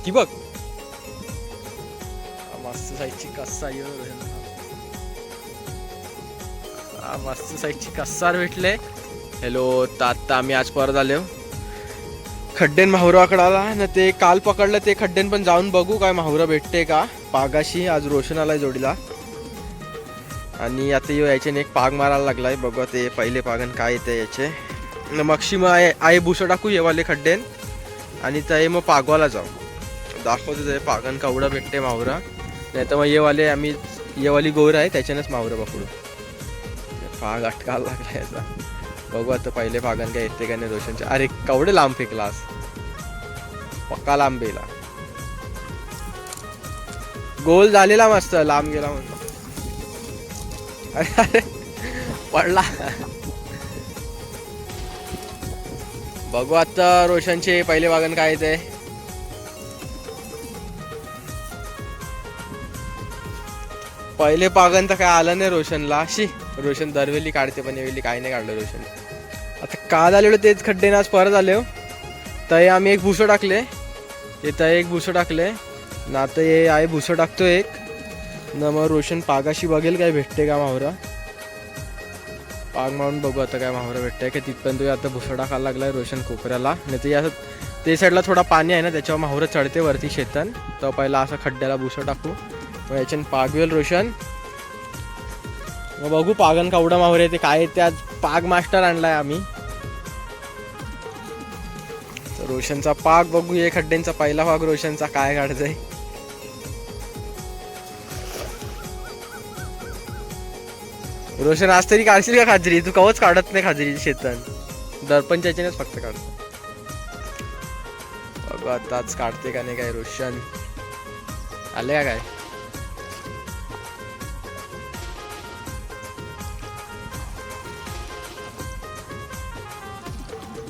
ती बघ मस्त साईजची कस्सा मस्त साईजची कस्सार भेटले. हॅलो, तर आत्ता आम्ही आज परत आलो खड्डेन माहुराकडाला ना. ते काल पकडलं ते खड्डेन पण जाऊन बघू काय माहुरा भेटते का पागाशी. आज रोशन आलाय जोडीला आणि आता यायचे एक पाग मारायला लागलाय. बघू ते पहिले पागन काय येते याचे. मगशी मग आहे भुसं टाकू येवाले खड्डेन आणि ते मग पागवाला जाऊ दाखवतो ते पागन कावडा भेटते माहुरा. नाही तर मग येवाले आम्ही येवाली गोर आहे त्याच्यानेच माहुरा पकडू. पाग अटकायला लागला याचा. बघू आता पहिले पागन काय येते का नाही रोशनचे. अरे केवढे लांब फेकलास पक्का लांब गेला. गोल झालेला मस्त लांब गेला म्हणतो. अरे पडला. बघू आता रोशनचे पहिले पागन काय येते. पहिले पागन तर काय आलं नाही रोशनला. शी रोशन दरवेली काढते पण यावेळी काय नाही काढलं रोशन. आता काल आलेलो तेच खड्डे आज परत आले हो. तर आम्ही एक भुसं टाकले इथं एक भुसं टाकले ना. आता हे आहे भुसं टाकतो एक ना. मग रोशन पागाशी बघेल काय भेटते का माहुरा. पाग मारून बघू आता काय माहुरा भेटते का. तिथपर्यंत आता भुसं टाकायला लागलाय रोशन कोपऱ्याला. नाही तर असं ते साईडला थोडा पाणी आहे ना त्याच्यावर माहुरा चढते वरती शेतन. तर पहिला असं खड्ड्याला भुसं टाकू मग याच्यानं पागवेल रोशन. मग बघू पागन कावडा माहुरे ते काय ते. आज पाग मास्टर आणलाय आम्ही. तर रोशनचा पाग बघू हे खड्ड्यांचा पहिला पाग रोशनचा काय काढतंय. रोशन आज तरी काढशील का खाजरी. तू कवच काढत नाही खाजरी शेतन. दर्पणच्या याच्यानेच फक्त काढतो. बघू आताच काढते का नाही काय रोशन. आले का काय.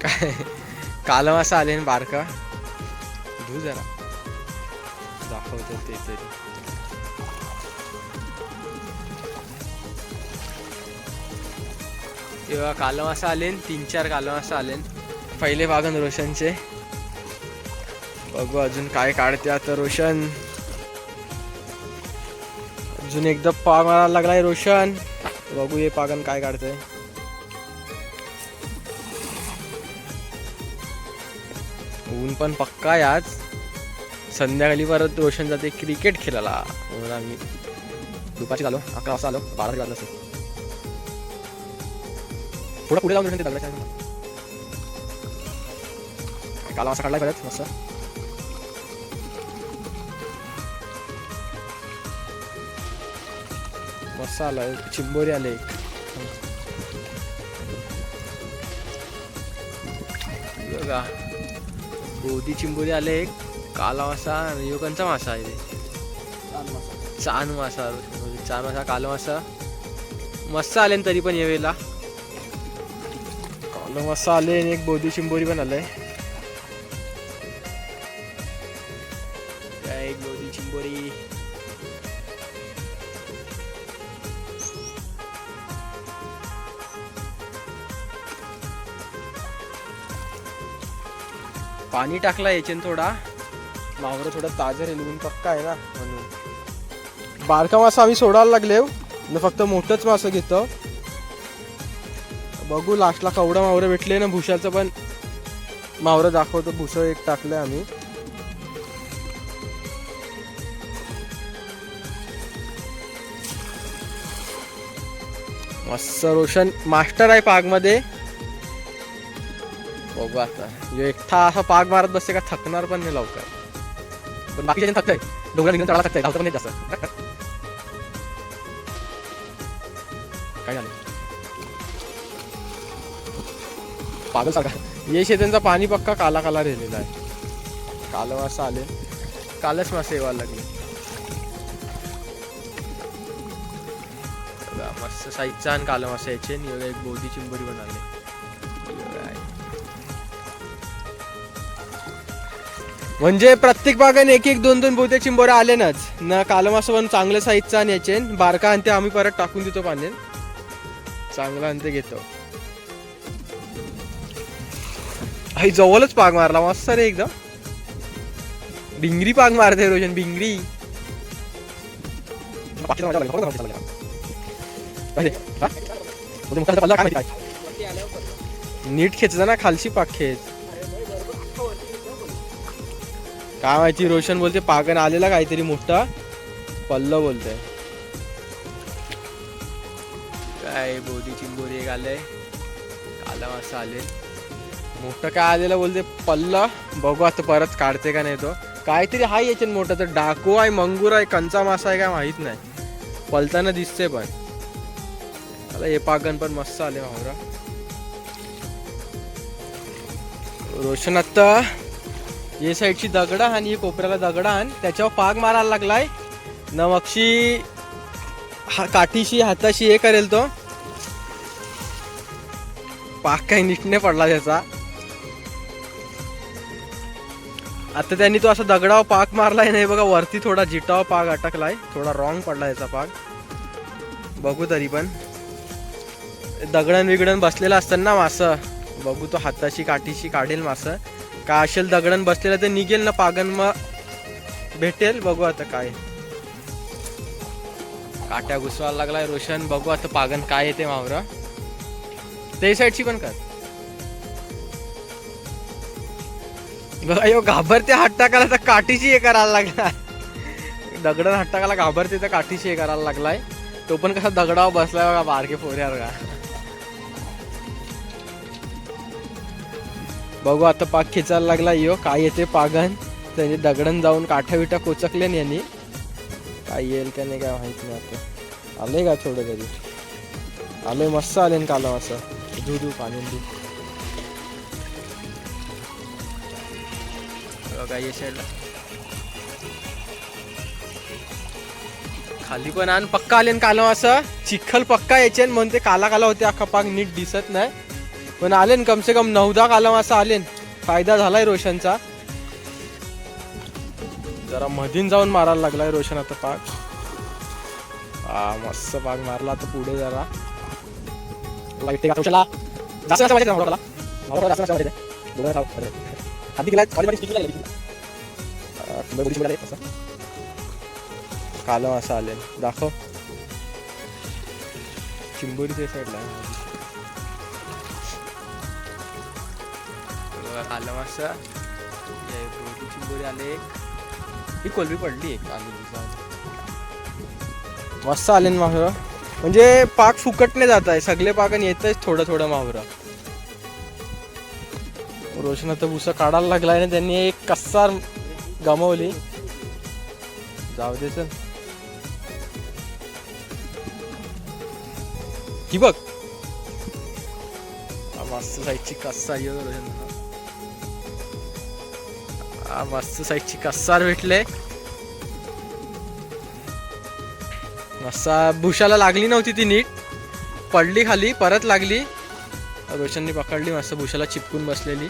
काय कालम असं आले ना बारका. धू जरा दाखवते ते तरी. तेव्हा कालम असं आले 3-4 कालम असं आले पहिले बागन रोशनचे. बघू अजून काय काढते आता रोशन. अजून एकदा पाग मारायला लागलाय रोशन. बघू हे पागन काय काढतंय. ऊन पण पक्का आहे आज. संध्याकाळी परत रोशन जाते क्रिकेट खेळायला म्हणून आम्ही दुपारची आलो 11 वाजता आलो. 12 वाजता असेल. थोडं पुढे जाऊन रोशन ते दगडाच्या काला वाजता काढलाय परत मस्त. मस्त आलाय. चिंबोरी आले एक. बघा बोधी चिंबोरी आले एक. काला मासा आणि योगांचा मासा आहे ते चान मासा. चान मासा काला मासा मस्त आले तरी पण येवेला. काला मासा आले आणि एक बोधी चिंबोरी पण आलंय. एक बोधी चिंबोरी. पाणी टाकला याच्यानं थोडा मावरं थोडं ताजं रेल्वे पक्का आहे ना म्हणून. बारका मासा आम्ही सोडायला लागले फक्त मोठंच मासं घेतो. बघू लास्टला कवडा मावरं भेटले ना. भुशाचं पण मावरं दाखवतो. भुसं एक टाकलंय आम्ही. मस्त रोशन मास्टर आहे पागमध्ये. बघू आता एकटा असा पाग मारत बसते का थकणार पण नाही लवकर. पण बाकीच्या थकतंय डोंगरा निघून चढायला थकतंय. धावतं पण नाही जास्त. काय झालं पागल सारखा. ये शेतांचा पाणी पक्का काला काला राहिलेला आहे. काल मासा आले कालच मासे येवायला लागले. मस्त साईजचा आणि काला मासा यायचे. एक बोधी चिंबोरी बनवले. म्हणजे प्रत्येक बागाने 1-1 2-2 बोधे चिंबोऱ्या आलेनच ना. कालम असं पण चांगलं साईजचा आणि याचे बारका आणि ते आम्ही परत टाकून देतो पाण्यात. चांगला आणि ते घेतो. आई जवळच पाग मारला मस्त रे एकदम. भिंगरी पाक मारते रोशन, भिंगरी. नीट खेचता ना, खालची पाक खेच. काय माहिती, रोशन बोलते पागन आलेला काहीतरी मोठा पल्ल बोलतोय. काय बोधी चिंबोरी एक आलंय, काला मासा आले मोठं काय आलेलं बोलते पल्ल. बघू आता परत काढते का नाही तो. काहीतरी हाय याच्यात मोठा, तर डाकू आहे, मंगूर आहे, कंचा मासा आहे काय माहित नाही, पलताना दिसते. पण आता हे पागन पण मस्त आले मावरा. रोशन आता ये साईडची दगडा आणि कोपऱ्याला दगडा आण, त्याच्यावर पाग मारायला लागलाय न. मगशी काठीशी हाताशी हे करेल तो पाग, काही नीटने पडला त्याचा. आता त्यांनी तो असा दगडावर पाक मारलाय नाही बघा, वरती थोडा जिटावर पाग अटकलाय, थोडा रॉंग पडला याचा पाग. बघू तरी पण दगडण बिगडण बसलेला असतं ना मासं, बघू तो हाताशी काठीशी काढेल मासं. काय असेल दगडण बसलेलं तर निघेल ना पागन, मग भेटेल. बघू आता काय, काट्या घुसवायला लागलाय रोशन. बघू आता पागन काय येते मावरा. ते साईडची पण कर बघा, यो घाबरते हात टाकायला तर काठीशी हे करायला लागलाय. दगडण हात टाकायला घाबरते तर काठीशी हे करायला लागलाय. तो पण कसा दगडावर बसलाय बघा, बारके पोऱ्यावर का. बघू आता पाक खेचायला लागला यो, काय येते पागन. त्याने दगडण जाऊन काठ्या बिठा कोचकले यांनी, काय येईल का नाही काय माहित नाही. आता आले का थोडं तरी आले, मस्त आले काला असं धू पाणी धू. बघा साईडला खाली पण आण, पक्का आले काला असं चिखल पक्का याचे म्हणते. काला काला होते, अख्खा पाक नीट दिसत नाही, पण आले कम से कम 9-10 काला मासा आले. फायदा झालाय रोशनचा. जरा मधीन जाऊन मारायला लागलाय रोशन आता पाक. हा मस्त पाक मारला. आता पुढे जरा लाईट रोशनला जास्त वाटत काला मासा आले. दाखव चिंबोरीच्या साईडला काला मासा, चिंबोरी आले. ही कोलबी पडली एक आलू, मस्त आले ना मावरा. म्हणजे पाक फुकटने जात आहे, सगळे पाकन येतच थोडं थोडं मावरा. रोशन आता भुसा काढायला लागलाय ना, त्यांनी एक कसार गमावली. जाऊ दे चल. ही बघ मस्त साईजची कस्सा रोशन, मस्त साईजची कस्सार भेटले. मस्त भुशाला लागली नव्हती ती, नीट पडली खाली, परत लागली. रोशनने पकडली, मस्त भुशाला चिपकून बसलेली.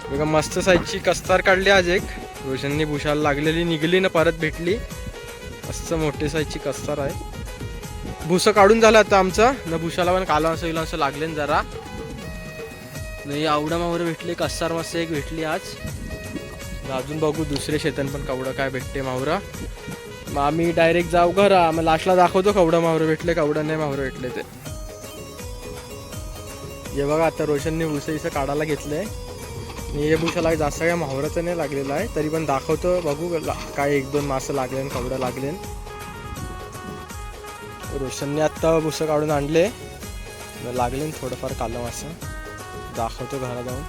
बघा मस्त साईजची कस्तार काढली आज एक. रोशनने भुशाला लागलेली निघली ना, परत भेटली. मस्त मोठी साईजची कस्तार आहे. भुसं काढून झालं आता आमचं ना. भुशाला पण काला असं लागले जरा नाही. आवडा मावरं भेटले, कस्तार मस्त एक भेटली आज. अजून बघू दुसरे शेतन पण कवडं काय भेटते मावरा. मग आम्ही डायरेक्ट जाऊ घरा, मग लास्टला दाखवतो कवडं मावरं भेटले कवडं नाही मावरं भेटले ते. हे बघा आता रोशनने भुसं इथं काढायला घेतलंय. हे भुसाला जास्त काय मावराचं नाही लागलेलं आहे, तरी पण दाखवतो. बघू काय 1-2 मासं लागले, कवडं लागले. रोशनने आत्ता भुसं काढून आणले, लागले थोडंफार कालं मासं. दाखवतो घरा जाऊन,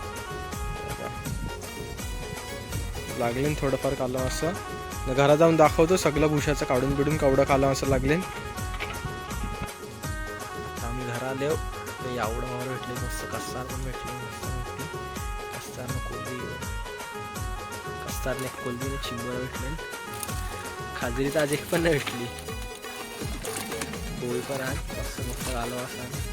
लागले थोडंफार कालं मासं. घरात जाऊन दाखवतो सगळं भुशाचं काढून बिडून कवडं काला असं लागले. आम्ही घरा आले, आवडं मावरं भेटले, मस्त कस्तार पण भेटले. कस्तारने कोलबीने चिंबोरा भेटले. खाजरी तर आज एक पण नाही भेटली. पोळी पण आहे मस्त मस्त आलो असा.